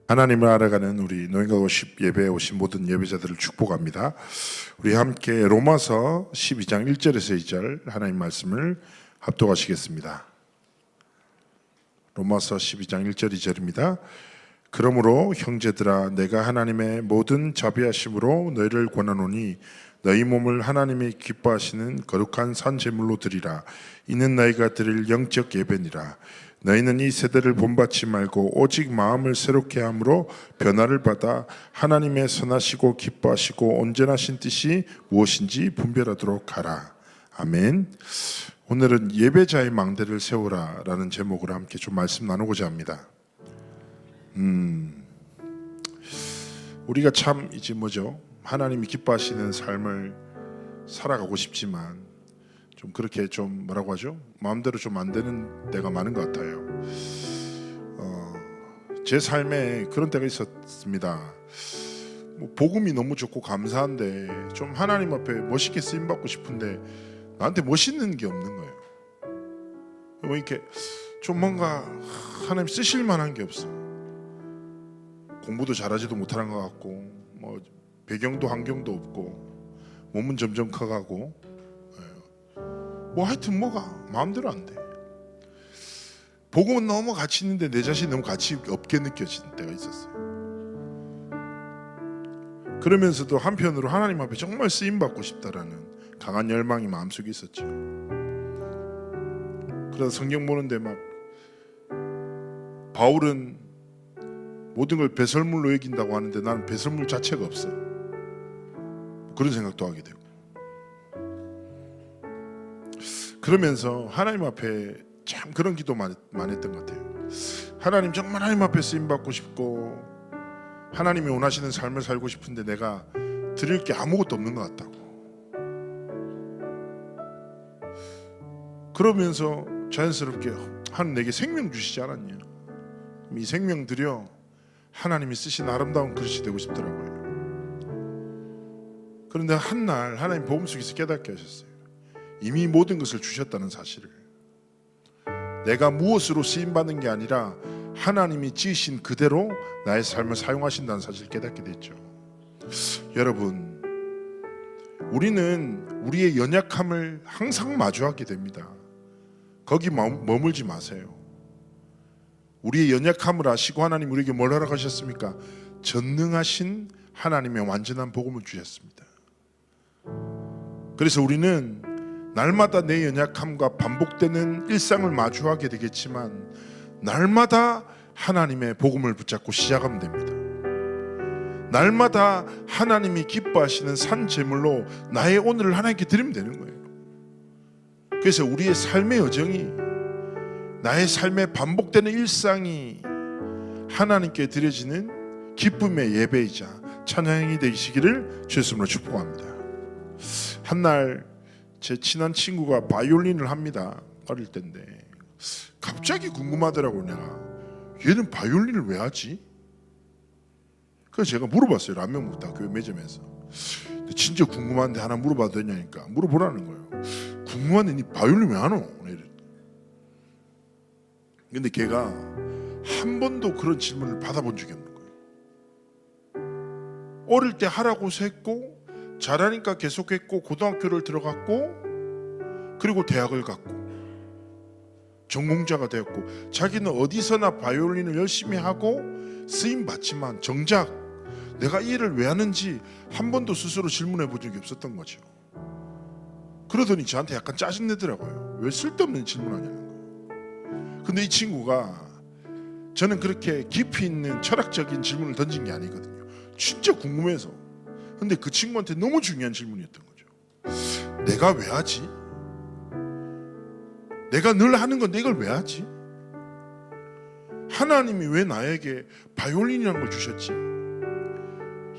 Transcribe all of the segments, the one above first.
하나님을 알아가는 우리 노인과 worship 예배에 오신 모든 예배자들을 축복합니다. 우리 함께 로마서 12장 1절에서 2절 하나님 말씀을 합독하시겠습니다. 로마서 12장 1절 2절입니다. 그러므로 형제들아 내가 하나님의 모든 자비하심으로 너희를 권하노니 너희 몸을 하나님이 기뻐하시는 거룩한 산 제물로 드리라. 이는 너희가 드릴 영적 예배니라. 너희는 이 세대를 본받지 말고 오직 마음을 새롭게 함으로 변화를 받아 하나님의 선하시고 기뻐하시고 온전하신 뜻이 무엇인지 분별하도록 하라. 아멘. 오늘은 예배자의 망대를 세우라 라는 제목으로 함께 좀 말씀 나누고자 합니다. 우리가 참 이제 하나님이 기뻐하시는 삶을 살아가고 싶지만 좀 그렇게 좀 뭐라고 하죠? 마음대로 좀 안 되는 때가 많은 것 같아요. 제 삶에 그런 때가 있었습니다. 복음이 너무 좋고 감사한데 좀 하나님 앞에 멋있게 쓰임 받고 싶은데 나한테 멋있는 게 없는 거예요. 이렇게 좀 뭔가 하나님 쓰실 만한 게 없어. 공부도 잘하지도 못하는 것 같고 배경도 환경도 없고 몸은 점점 커가고 하여튼 마음대로 안 돼. 복음은 너무 가치 있는데 내 자신이 너무 가치 없게 느껴지는 때가 있었어요. 그러면서도 한편으로 하나님 앞에 정말 쓰임받고 싶다라는 강한 열망이 마음속에 있었죠. 그래서 성경 보는데 바울은 모든 걸 배설물로 여긴다고 하는데 나는 배설물 자체가 없어. 그런 생각도 하게 되고 그러면서 하나님 앞에 참 그런 기도 많이 했던 것 같아요. 하나님 정말 하나님 앞에 쓰임받고 싶고 하나님이 원하시는 삶을 살고 싶은데 내가 드릴 게 아무것도 없는 것 같다고. 그러면서 자연스럽게 하나님 내게 생명 주시지 않았냐. 이 생명 들여 하나님이 쓰신 아름다운 그릇이 되고 싶더라고요. 그런데 한날 하나님 복음 속에서 깨닫게 하셨어요. 이미 모든 것을 주셨다는 사실을. 내가 무엇으로 쓰임받는 게 아니라 하나님이 지으신 그대로 나의 삶을 사용하신다는 사실을 깨닫게 됐죠. 여러분, 우리는 우리의 연약함을 항상 마주하게 됩니다. 거기 머물지 마세요. 우리의 연약함을 아시고 하나님 우리에게 뭘 허락하셨습니까? 전능하신 하나님의 완전한 복음을 주셨습니다. 그래서 우리는 날마다 내 연약함과 반복되는 일상을 마주하게 되겠지만 날마다 하나님의 복음을 붙잡고 시작하면 됩니다. 날마다 하나님이 기뻐하시는 산 제물로 나의 오늘을 하나님께 드리면 되는 거예요. 그래서 우리의 삶의 여정이, 나의 삶의 반복되는 일상이 하나님께 드려지는 기쁨의 예배이자 찬양이 되시기를 주의 이름으로 축복합니다. 한날 제 친한 친구가 바이올린을 합니다. 어릴 때인데 갑자기 궁금하더라고요. 내가 얘는 바이올린을 왜 하지? 그래서 제가 물어봤어요. 라면 먹다 교회 매점에서. 진짜 궁금한데 하나 물어봐도 되냐니까 물어보라는 거예요. 궁금한데 니 바이올린 왜 하노? 근데 걔가 한 번도 그런 질문을 받아본 적이 없는 거예요. 어릴 때 하라고 했고 잘하니까 계속했고 고등학교를 들어갔고 그리고 대학을 갔고 전공자가 되었고 자기는 어디서나 바이올린을 열심히 하고 쓰임 받지만 정작 내가 이 일을 왜 하는지 한 번도 스스로 질문해 본 적이 없었던 거죠. 그러더니 저한테 약간 짜증내더라고요. 왜 쓸데없는 질문하냐는 거예요. 근데 이 친구가 저는 그렇게 깊이 있는 철학적인 질문을 던진 게 아니거든요. 진짜 궁금해서. 근데 그 친구한테 너무 중요한 질문이었던 거죠. 내가 왜 하지? 내가 늘 하는 건데 이걸 왜 하지? 하나님이 왜 나에게 바이올린이라는 걸 주셨지?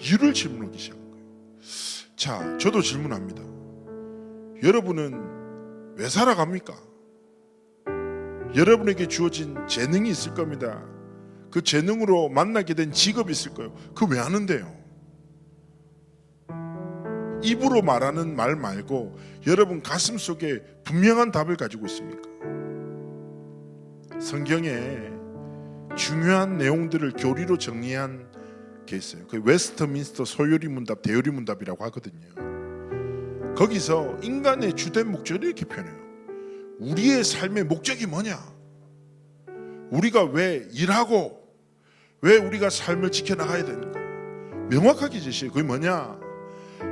이유를 질문하기 시작한 거예요. 자, 저도 질문합니다. 여러분은 왜 살아갑니까? 여러분에게 주어진 재능이 있을 겁니다. 그 재능으로 만나게 된 직업이 있을 거예요. 그거 왜 하는데요? 입으로 말하는 말 말고 여러분 가슴 속에 분명한 답을 가지고 있습니까? 성경에 중요한 내용들을 교리로 정리한 게 있어요. 그 웨스트민스터 소요리 문답, 대요리 문답이라고 하거든요. 거기서 인간의 주된 목적을 이렇게 표현해요. 우리의 삶의 목적이 뭐냐? 우리가 왜 일하고 왜 우리가 삶을 지켜나가야 되는가? 명확하게 제시해요. 그게 뭐냐?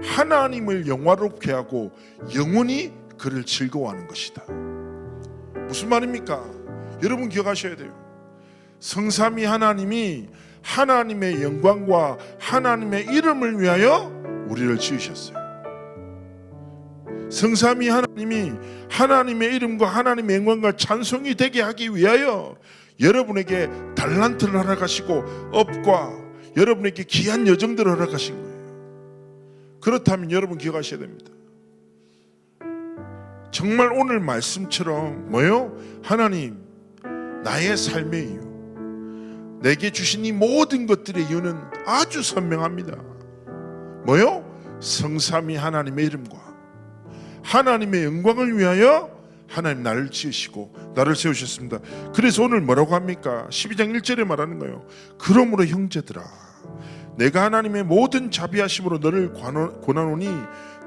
하나님을 영화롭게 하고 영원히 그를 즐거워하는 것이다. 무슨 말입니까? 여러분 기억하셔야 돼요. 성삼위 하나님이 하나님의 영광과 하나님의 이름을 위하여 우리를 지으셨어요. 성삼위 하나님이 하나님의 이름과 하나님의 영광과 찬송이 되게 하기 위하여 여러분에게 달란트를 허락하시고 업과 여러분에게 귀한 여정들을 허락하신 거예요. 그렇다면 여러분 기억하셔야 됩니다. 정말 오늘 말씀처럼 뭐요? 하나님, 나의 삶의 이유, 내게 주신 이 모든 것들의 이유는 아주 선명합니다. 뭐요? 성삼위 하나님의 이름과 하나님의 영광을 위하여 하나님 나를 지으시고 나를 세우셨습니다. 그래서 오늘 뭐라고 합니까? 12장 1절에 말하는 거예요. 그러므로 형제들아, 내가 하나님의 모든 자비하심으로 너를 권하노니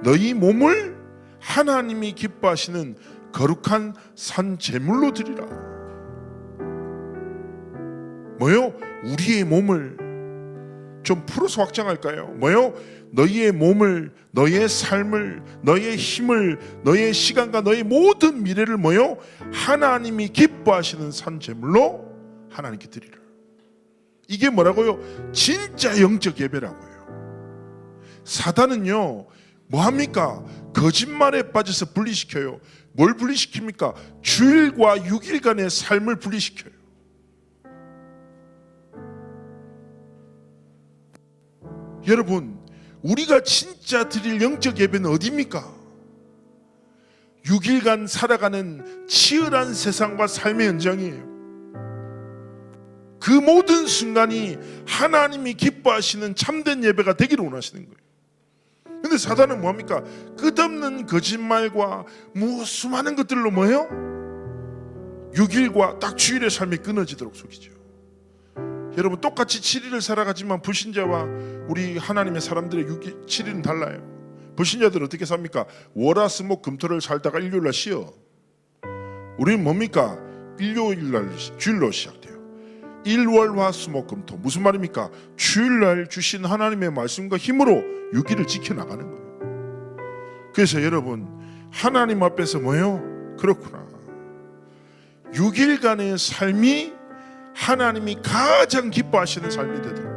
너희 몸을 하나님이 기뻐하시는 거룩한 산 제물로 드리라. 뭐요? 우리의 몸을 좀 풀어서 확장할까요? 뭐요? 너희의 몸을, 너희의 삶을, 너희의 힘을, 너희의 시간과 너희 모든 미래를 뭐요? 하나님이 기뻐하시는 산 제물로 하나님께 드리라. 이게 뭐라고요? 진짜 영적 예배라고요. 사단은요, 뭐합니까? 거짓말에 빠져서 분리시켜요. 뭘 분리시킵니까? 주일과 6일간의 삶을 분리시켜요. 여러분, 우리가 진짜 드릴 영적 예배는 어디입니까? 6일간 살아가는 치열한 세상과 삶의 현장이에요. 그 모든 순간이 하나님이 기뻐하시는 참된 예배가 되기를 원하시는 거예요. 근데 사단은 뭐합니까? 끝없는 거짓말과 수많은 것들로 뭐예요? 6일과 딱 주일의 삶이 끊어지도록 속이죠. 여러분, 똑같이 7일을 살아가지만 불신자와 우리 하나님의 사람들의 6일, 7일은 달라요. 불신자들은 어떻게 삽니까? 월화수목 금토를 살다가 일요일날 쉬어. 우리는 뭡니까? 일요일날 주일로 시작돼요. 일월화수목금토. 무슨 말입니까? 주일날 주신 하나님의 말씀과 힘으로 6일을 지켜나가는 거예요. 그래서 여러분, 하나님 앞에서 뭐예요? 그렇구나, 6일간의 삶이 하나님이 가장 기뻐하시는 삶이 되도록.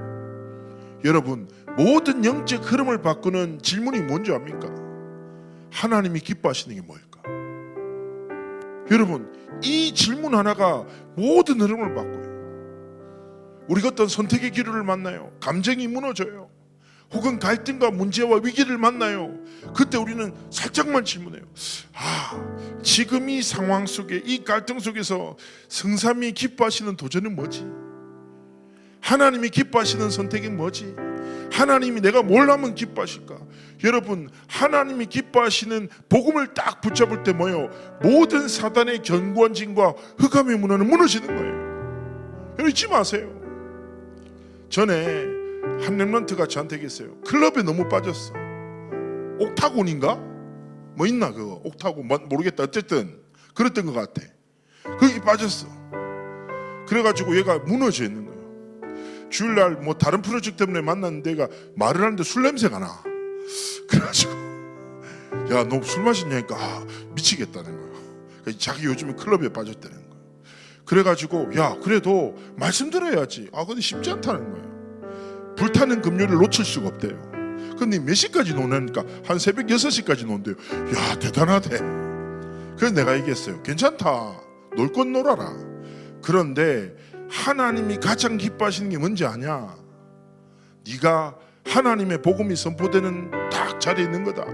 여러분, 모든 영적 흐름을 바꾸는 질문이 뭔지 압니까? 하나님이 기뻐하시는 게 뭘까? 여러분, 이 질문 하나가 모든 흐름을 바꿔요. 우리가 어떤 선택의 기로를 만나요. 감정이 무너져요. 혹은 갈등과 문제와 위기를 만나요. 그때 우리는 살짝만 질문해요. 지금 이 상황 속에, 이 갈등 속에서 성삼위 기뻐하시는 도전은 뭐지? 하나님이 기뻐하시는 선택은 뭐지? 하나님이 내가 뭘 하면 기뻐하실까? 여러분, 하나님이 기뻐하시는 복음을 딱 붙잡을 때 뭐예요? 모든 사단의 견고한 진과 흑암의 문화는 무너지는 거예요. 여러분, 잊지 마세요. 전에 한 렘넌트가 저한테 얘기했어요. 클럽에 너무 빠졌어. 옥타곤인가? 뭐 있나 그거? 옥타곤 모르겠다. 어쨌든 그랬던 것 같아. 거기 빠졌어. 그래가지고 얘가 무너져 있는 거예요. 주일날 뭐 다른 프로젝트 때문에 만났는데 얘가 말을 하는데 술 냄새가 나. 그래가지고 야, 너 술 마셨냐니까 미치겠다는 거예요. 자기 요즘에 클럽에 빠졌다는 거예요. 그래가지고 야, 그래도 말씀 들어야지. 근데 쉽지 않다는 거예요. 불타는 금요일을 놓칠 수가 없대요. 근데 몇 시까지 노냐니까 한 새벽 6시까지 논대요. 야, 대단하대. 그래서 내가 얘기했어요. 괜찮다. 놀 건 놀아라. 그런데 하나님이 가장 기뻐하시는 게 뭔지 아냐? 네가 하나님의 복음이 선포되는 딱 자리에 있는 거다.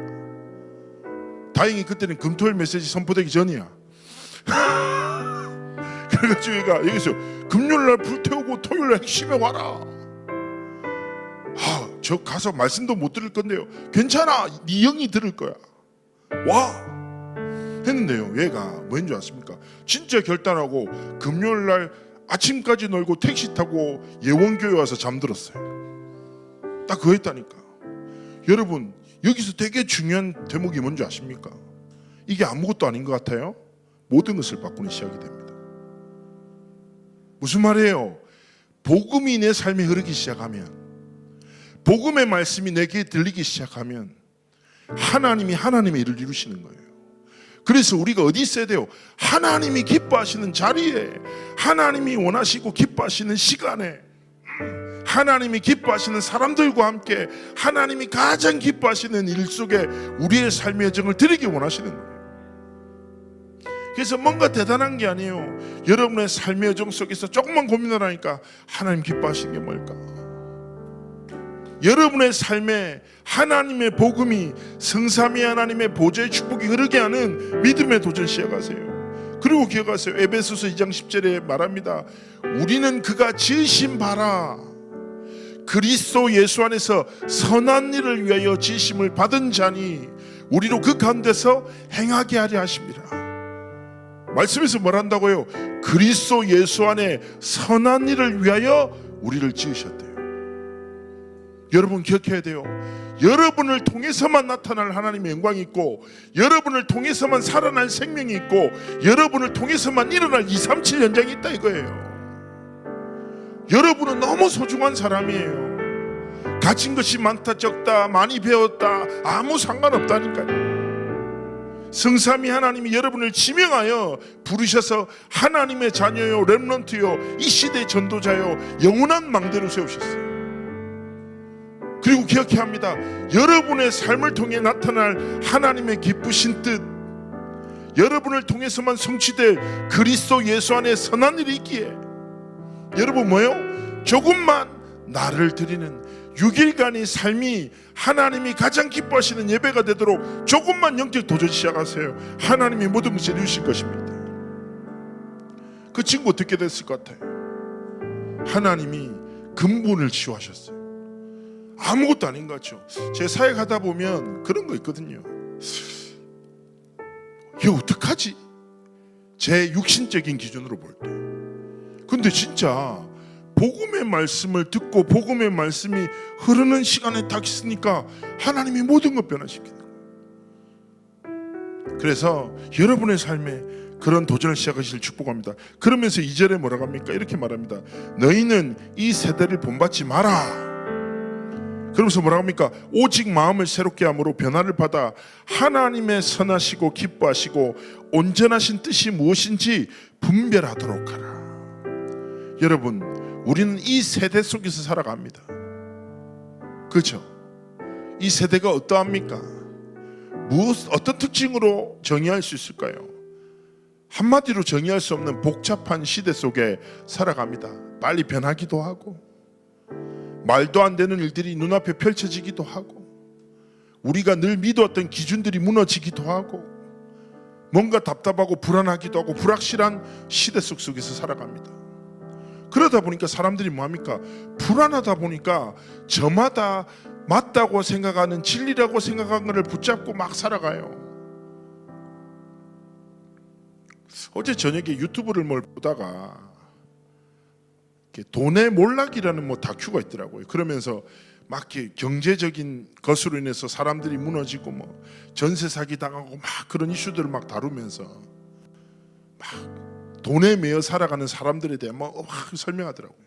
다행히 그때는 금토일 메시지 선포되기 전이야. 그래가지고 얘가 여기서 금요일날 불태우고 토요일날 핵심에 와라. 저 가서 말씀도 못 들을 건데요. 괜찮아, 네 영이 들을 거야. 와 했는데요, 얘가 뭐인 줄 아십니까? 진짜 결단하고 금요일날 아침까지 놀고 택시 타고 예원교회 와서 잠들었어요. 딱 그거 했다니까. 여러분, 여기서 되게 중요한 대목이 뭔지 아십니까? 이게 아무것도 아닌 것 같아요? 모든 것을 바꾸는 시작이 됩니다. 무슨 말이에요? 복음이 내 삶에 흐르기 시작하면, 복음의 말씀이 내게 들리기 시작하면 하나님이 하나님의 일을 이루시는 거예요. 그래서 우리가 어디 있어야 돼요? 하나님이 기뻐하시는 자리에, 하나님이 원하시고 기뻐하시는 시간에, 하나님이 기뻐하시는 사람들과 함께 하나님이 가장 기뻐하시는 일 속에 우리의 삶의 여정을 드리기 원하시는 거예요. 그래서 뭔가 대단한 게 아니에요. 여러분의 삶의 여정 속에서 조금만 고민을 하니까 하나님 기뻐하시는 게 뭘까? 여러분의 삶에 하나님의 복음이, 성삼위 하나님의 보좌의 축복이 흐르게 하는 믿음의 도전 시작하세요. 그리고 기억하세요. 에베소서 2장 10절에 말합니다. 우리는 그가 지으신 바라 그리스도 예수 안에서 선한 일을 위하여 지으심을 받은 자니 우리로 그 가운데서 행하게 하려 하십니다. 말씀에서 뭘 한다고요? 그리스도 예수 안에 선한 일을 위하여 우리를 지으셨대요. 여러분 기억해야 돼요. 여러분을 통해서만 나타날 하나님의 영광이 있고, 여러분을 통해서만 살아날 생명이 있고, 여러분을 통해서만 일어날 237 연장이 있다 이거예요. 여러분은 너무 소중한 사람이에요. 가진 것이 많다 적다, 많이 배웠다, 아무 상관없다니까요. 성삼위 하나님이 여러분을 지명하여 부르셔서 하나님의 자녀요, 렘넌트요, 이 시대의 전도자요, 영원한 망대로 세우셨어요. 그리고 기억해야 합니다. 여러분의 삶을 통해 나타날 하나님의 기쁘신 뜻, 여러분을 통해서만 성취될 그리스도 예수 안에 선한 일이 있기에 여러분 뭐요? 조금만 나를 드리는 6일간의 삶이 하나님이 가장 기뻐하시는 예배가 되도록 조금만 영적 도전 시작하세요. 하나님이 모든 것을 이루실 것입니다. 그 친구 어떻게 됐을 것 같아요? 하나님이 근본을 치유하셨어요. 아무것도 아닌 것 같죠. 제 사역하다 보면 그런 거 있거든요. 이거 어떡하지? 제 육신적인 기준으로 볼 때. 근데 진짜 복음의 말씀을 듣고 복음의 말씀이 흐르는 시간에 딱 있으니까 하나님이 모든 것 변화시키는 거예요. 그래서 여러분의 삶에 그런 도전을 시작하시길 축복합니다. 그러면서 2절에 뭐라고 합니까? 이렇게 말합니다. 너희는 이 세대를 본받지 마라. 그러면서 뭐라고 합니까? 오직 마음을 새롭게 함으로 변화를 받아 하나님의 선하시고 기뻐하시고 온전하신 뜻이 무엇인지 분별하도록 하라. 여러분, 우리는 이 세대 속에서 살아갑니다. 그렇죠? 이 세대가 어떠합니까? 어떤 특징으로 정의할 수 있을까요? 한마디로 정의할 수 없는 복잡한 시대 속에 살아갑니다. 빨리 변하기도 하고, 말도 안 되는 일들이 눈앞에 펼쳐지기도 하고, 우리가 늘 믿어왔던 기준들이 무너지기도 하고, 뭔가 답답하고 불안하기도 하고 불확실한 시대 속에서 살아갑니다. 그러다 보니까 사람들이 뭐합니까? 불안하다 보니까 저마다 맞다고 생각하는, 진리라고 생각하는 것을 붙잡고 막 살아가요. 어제 저녁에 유튜브를 뭘 보다가 돈의 몰락이라는 다큐가 있더라고요. 그러면서 막 경제적인 것으로 인해서 사람들이 무너지고 전세 사기 당하고 막 그런 이슈들을 막 다루면서 막 돈에 매여 살아가는 사람들에 대해 막 설명하더라고요.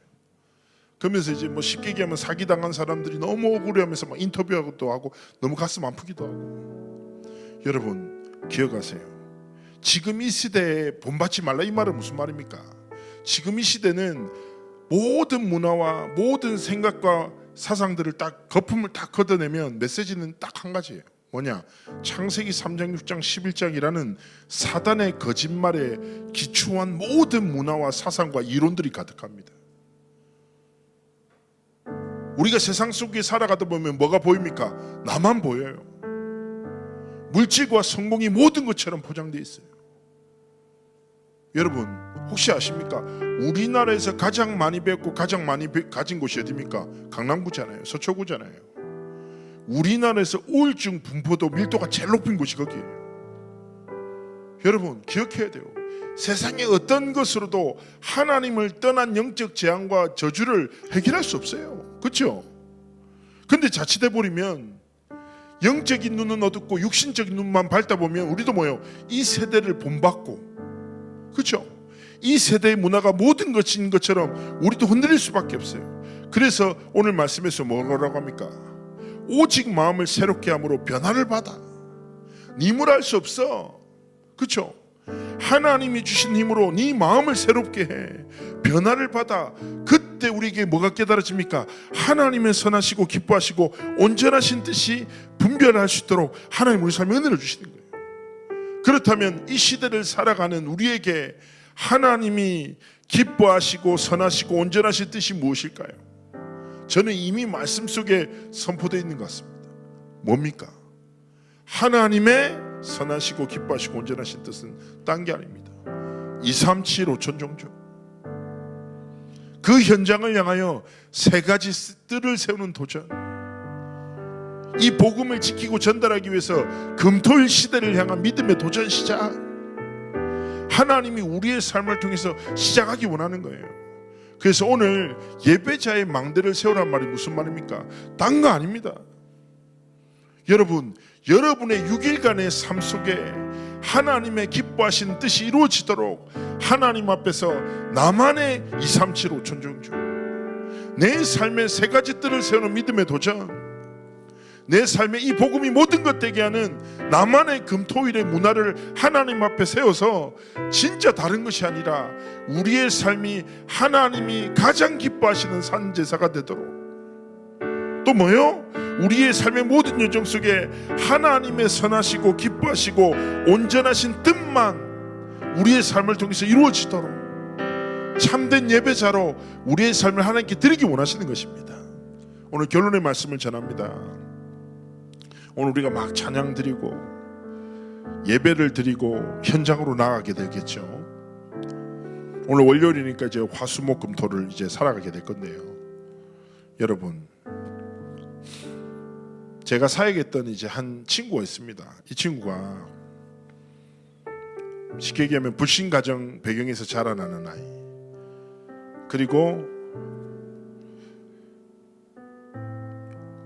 그러면서 이제 쉽게 얘기하면 사기 당한 사람들이 너무 억울해하면서 막 인터뷰하기도 하고 너무 가슴 아프기도 하고. 여러분 기억하세요. 지금 이 시대에 본받지 말라 이 말은 무슨 말입니까? 지금 이 시대는 모든 문화와 모든 생각과 사상들을 딱 거품을 딱 걷어내면 메시지는 딱 한 가지예요. 뭐냐? 창세기 3장 6장 11장이라는 사단의 거짓말에 기초한 모든 문화와 사상과 이론들이 가득합니다. 우리가 세상 속에 살아가다 보면 뭐가 보입니까? 나만 보여요. 물질과 성공이 모든 것처럼 포장되어 있어요. 여러분 혹시 아십니까? 우리나라에서 가장 많이 배웠고 가장 많이 가진 곳이 어디입니까? 강남구잖아요. 서초구잖아요. 우리나라에서 우울증 분포도 밀도가 제일 높은 곳이 거기에요. 여러분 기억해야 돼요. 세상의 어떤 것으로도 하나님을 떠난 영적 재앙과 저주를 해결할 수 없어요. 그렇죠? 근데 자칫해 버리면 영적인 눈은 어둡고 육신적인 눈만 밟다 보면 우리도 뭐예요? 이 세대를 본받고, 그렇죠? 이 세대의 문화가 모든 것인 것처럼 우리도 흔들릴 수밖에 없어요. 그래서 오늘 말씀에서 뭐라고 합니까? 오직 마음을 새롭게 함으로 변화를 받아. 네 힘으로 할 수 없어. 그렇죠? 하나님이 주신 힘으로 네 마음을 새롭게 해. 변화를 받아. 그때 우리에게 뭐가 깨달아집니까? 하나님의 선하시고 기뻐하시고 온전하신 뜻이 분별할 수 있도록 하나님 우리 삶에 은혜를 주시는 거예요. 그렇다면 이 시대를 살아가는 우리에게 하나님이 기뻐하시고 선하시고 온전하신 뜻이 무엇일까요? 저는 이미 말씀 속에 선포되어 있는 것 같습니다. 뭡니까? 하나님의 선하시고 기뻐하시고 온전하신 뜻은 딴 게 아닙니다. 237 5천 종족, 그 현장을 향하여 세 가지 뜰을 세우는 도전. 이 복음을 지키고 전달하기 위해서 금토일 시대를 향한 믿음의 도전 시작. 하나님이 우리의 삶을 통해서 시작하기 원하는 거예요. 그래서 오늘 예배자의 망대를 세우란 말이 무슨 말입니까? 딴 거 아닙니다. 여러분, 여러분의 6일간의 삶 속에 하나님의 기뻐하신 뜻이 이루어지도록 하나님 앞에서 나만의 237 5천 종족, 내 삶의 세 가지 뜰을 세우는 믿음의 도전, 내 삶에 이 복음이 모든 것 되게 하는 나만의 금토일의 문화를 하나님 앞에 세워서 진짜 다른 것이 아니라 우리의 삶이 하나님이 가장 기뻐하시는 산제사가 되도록, 또 뭐요? 우리의 삶의 모든 여정 속에 하나님의 선하시고 기뻐하시고 온전하신 뜻만 우리의 삶을 통해서 이루어지도록 참된 예배자로 우리의 삶을 하나님께 드리기 원하시는 것입니다. 오늘 결론의 말씀을 전합니다. 오늘 우리가 막 찬양 드리고 예배를 드리고 현장으로 나가게 되겠죠. 오늘 월요일이니까 이제 화수목금토를 이제 살아가게 될 건데요. 여러분, 제가 사역했던 이제 한 친구가 있습니다. 이 친구가 쉽게 얘기하면 불신 가정 배경에서 자라나는 아이, 그리고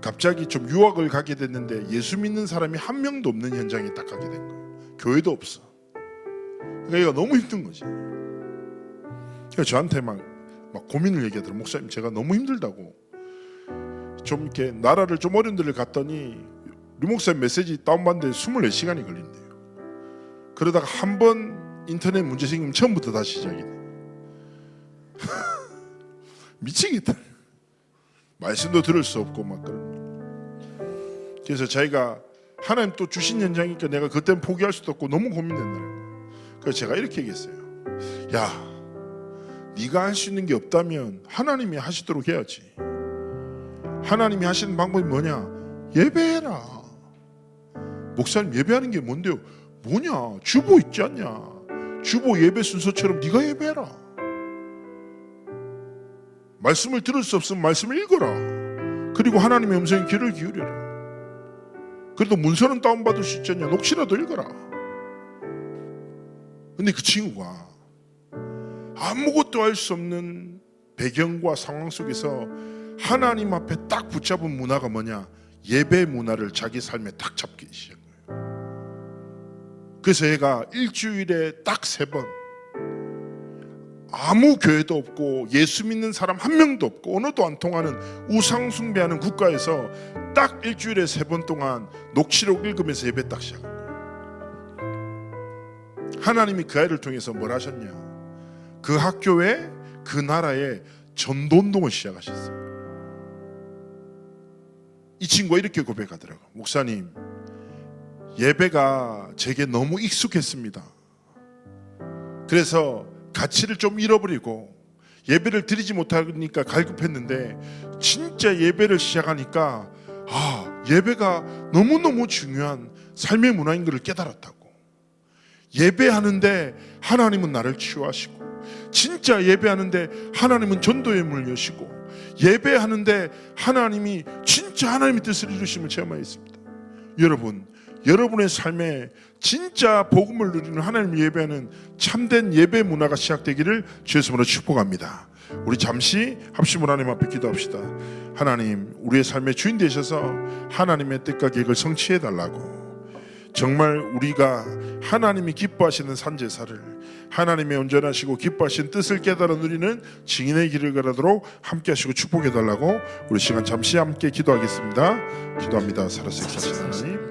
갑자기 좀 유학을 가게 됐는데 예수 믿는 사람이 한 명도 없는 현장에 딱 가게 된 거예요. 교회도 없어. 그러니까 얘가 너무 힘든 거지. 그러니까 저한테 막 고민을 얘기하더라고요. 목사님, 제가 너무 힘들다고. 좀 이렇게 나라를 좀 어려운 데를 갔더니 류 목사님 메시지 다운받는데 24시간이 걸린대요. 그러다가 한 번 인터넷 문제 생기면 처음부터 다시 시작이네. 미치겠다. 말씀도 들을 수 없고 막 그런. 그래서 자기가 하나님 또 주신 현장이니까 내가 그때는 포기할 수도 없고 너무 고민된다. 그래서 제가 이렇게 얘기했어요. 야, 네가 할 수 있는 게 없다면 하나님이 하시도록 해야지. 하나님이 하시는 방법이 뭐냐? 예배해라. 목사님, 예배하는 게 뭔데요? 뭐냐? 주보 있지 않냐? 주보 예배 순서처럼 네가 예배해라. 말씀을 들을 수 없으면 말씀을 읽어라. 그리고 하나님의 음성에 귀를 기울여라. 그래도 문서는 다운받을 수 있지 않냐? 녹취라도 읽어라. 근데 그 친구가 아무것도 할 수 없는 배경과 상황 속에서 하나님 앞에 딱 붙잡은 문화가 뭐냐? 예배 문화를 자기 삶에 딱 잡기 시작한 거예요. 그래서 얘가 일주일에 딱 3번, 아무 교회도 없고 예수 믿는 사람 한 명도 없고 언어도 안 통하는 우상 숭배하는 국가에서 딱 일주일에 3번 동안 녹취록 읽으면서 예배 딱 시작한 거예요. 하나님이 그 아이를 통해서 뭘 하셨냐? 그 학교에, 그 나라에 전도운동을 시작하셨어요. 이 친구가 이렇게 고백하더라고요. 목사님, 예배가 제게 너무 익숙했습니다. 그래서 가치를 좀 잃어버리고 예배를 드리지 못하니까 갈급했는데 진짜 예배를 시작하니까 예배가 너무너무 중요한 삶의 문화인 것을 깨달았다고. 예배하는데 하나님은 나를 치유하시고, 진짜 예배하는데 하나님은 전도의 문을 여시고, 예배하는데 하나님이 진짜 하나님의 뜻을 이루심을 체험하였습니다. 여러분, 여러분의 삶에 진짜 복음을 누리는 하나님 예배하는 참된 예배 문화가 시작되기를 주의 이름으로 축복합니다. 우리 잠시 합심으로 하나님 앞에 기도합시다. 하나님, 우리의 삶의 주인 되셔서 하나님의 뜻과 계획을 성취해 달라고, 정말 우리가 하나님이 기뻐하시는 산제사를, 하나님의 온전하시고 기뻐하신 뜻을 깨달아 누리는 증인의 길을 가도록 함께 하시고 축복해 달라고 우리 시간 잠시 함께 기도하겠습니다. 기도합니다. 살아서 역사하시는 하나님,